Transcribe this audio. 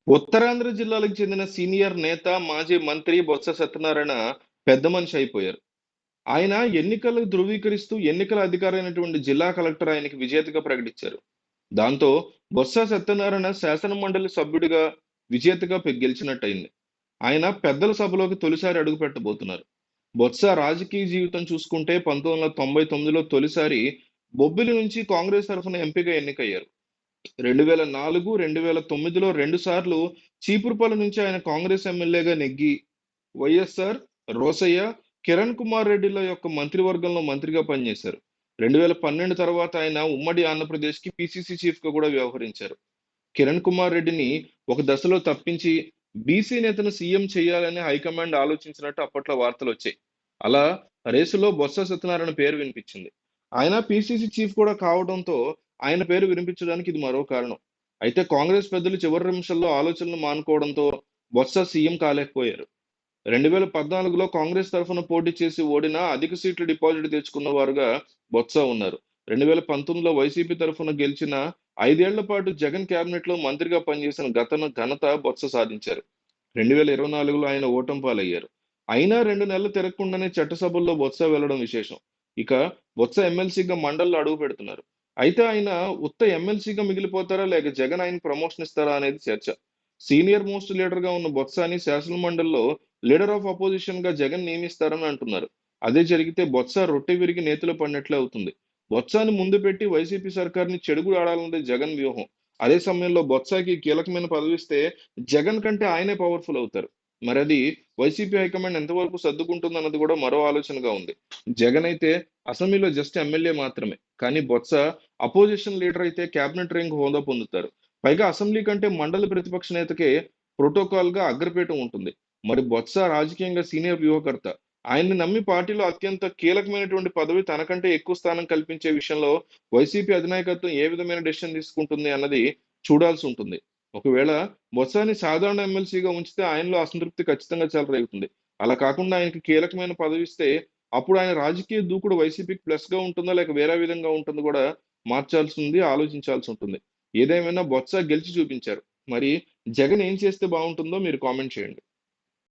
ఉత్తరాంధ్ర జిల్లాలకు చెందిన సీనియర్ నేత, మాజీ మంత్రి బొత్స సత్యనారాయణ పెద్ద మనిషి అయిపోయారు. ఆయన ఎన్నికలు ధృవీకరిస్తూ ఎన్నికల అధికారైనటువంటి జిల్లా కలెక్టర్ ఆయనకి విజేతగా ప్రకటించారు. దాంతో బొత్స సత్యనారాయణ శాసన మండలి సభ్యుడిగా విజేతగా గెలిచినట్టయింది. ఆయన పెద్దల సభలోకి తొలిసారి అడుగు పెట్టబోతున్నారు. బొత్స రాజకీయ జీవితం చూసుకుంటే 1999లో తొలిసారి బొబ్బిలి నుంచి కాంగ్రెస్ తరఫున ఎంపీగా ఎన్నికయ్యారు. 2004, 2009లో 2 సార్లు చీపురుపల్లి నుంచి ఆయన కాంగ్రెస్ ఎమ్మెల్యేగా నెగ్గి, వైఎస్ఆర్, రోసయ్య, కిరణ్ కుమార్ రెడ్డిల యొక్క మంత్రివర్గంలో మంత్రిగా పనిచేశారు. 2012 తర్వాత ఆయన ఉమ్మడి ఆంధ్రప్రదేశ్‌కి పీసీసీ చీఫ్‌గా కూడా వ్యవహరించారు. కిరణ్ కుమార్ రెడ్డిని ఒక దశలో తప్పించి బీసీ నేతను సీఎం చేయాలని హైకమాండ్ ఆలోచించినట్టు అప్పట్లో వార్తలొచ్చాయి. అలా రేసులో బొత్స సత్యనారాయణ పేరు వినిపించింది. ఆయన పీసీసీ చీఫ్ కూడా కావడంతో ఆయన పేరు వినిపించడానికి ఇది మరో కారణం. అయితే కాంగ్రెస్ పెద్దలు చివరి నిమిషంలో ఆలోచనలు మానుకోవడంతో బొత్స సీఎం కాలేకపోయారు. 2014లో కాంగ్రెస్ తరఫున పోటీ చేసి ఓడినా అధిక సీట్లు డిపాజిట్ తెచ్చుకున్న వారుగా బొత్స ఉన్నారు. 2019లో వైసీపీ తరఫున గెలిచిన 5 ఏళ్ల పాటు జగన్ కేబినెట్‌లో మంత్రిగా పనిచేసిన ఘనత బొత్స సాధించారు. 2024లో ఆయన ఓటమి పాలయ్యారు. అయినా 2 నెలలు తిరగకుండానే చట్టసభల్లో బొత్స వెళ్లడం విశేషం. ఇక బొత్స ఎమ్మెల్సీగా మండలిలో అడుగుపెడుతున్నారు. అయితే ఆయన ఉత్త ఎమ్మెల్సీగా మిగిలిపోతారా? లేక జగన్ ఆయనకి ప్రమోషన్ ఇస్తారా అనేది చర్చ. సీనియర్ మోస్ట్ లీడర్‌గా ఉన్న బొత్సని శాసన మండలిలో లీడర్ ఆఫ్ అపోజిషన్‌గా జగన్ నియమిస్తారని అంటున్నారు. అదే జరిగితే బొత్స రొట్టె విరిగి నేతిలో పడినట్లే అవుతుంది. బొత్సని ముందు పెట్టి వైసీపీ సర్కార్‌ని చెడుగు ఆడాలన్నదే జగన్ వ్యూహం. అదే సమయంలో బొత్సకి కీలకమైన పదవిస్తే జగన్ కంటే ఆయనే పవర్‌ఫుల్ అవుతారు. మరది వైసీపీ హైకమాండ్ ఎంతవరకు సర్దుకుంటుందన్నది కూడా మరో ఆలోచనగా ఉంది. జగన్ అయితే అసెంబ్లీలో జస్ట్ ఎమ్మెల్యే మాత్రమే. కానీ బొత్స అపోజిషన్ లీడర్ అయితే క్యాబినెట్ ర్యాంక్ హోదా పొందుతారు. పైగా అసెంబ్లీ కంటే మండలి ప్రతిపక్ష నేతకే ప్రోటోకాల్‌గా అగ్రపీఠం ఉంటుంది. మరి బొత్స రాజకీయంగా సీనియర్ వ్యూహకర్త. ఆయన్ని నమ్మి పార్టీలో అత్యంత కీలకమైనటువంటి పదవి తనకంటే ఎక్కువ స్థానం కల్పించే విషయంలో వైసీపీ అధినాయకత్వం ఏ విధమైన డెసిషన్ తీసుకుంటుంది అన్నది చూడాల్సి ఉంటుంది. ఒకవేళ బొత్సని సాధారణ ఎమ్మెల్సీగా ఉంచితే ఆయనలో అసంతృప్తి ఖచ్చితంగా చెలరేగుతుంది. అలా కాకుండా ఆయనకి కీలకమైన పదవి ఇస్తే అప్పుడు ఆయన రాజకీయ దూకుడు వైసీపీకి ప్లస్‌గా ఉంటుందా? లేక వేరే విధంగా ఉంటుందో కూడా మార్చాల్సింది, ఆలోచించాల్సి ఉంటుంది. ఏదేమైనా బొత్స గెలిచి చూపించారు. మరి జగన్ ఏం చేస్తే బావుంటుందో మీరు కామెంట్ చేయండి.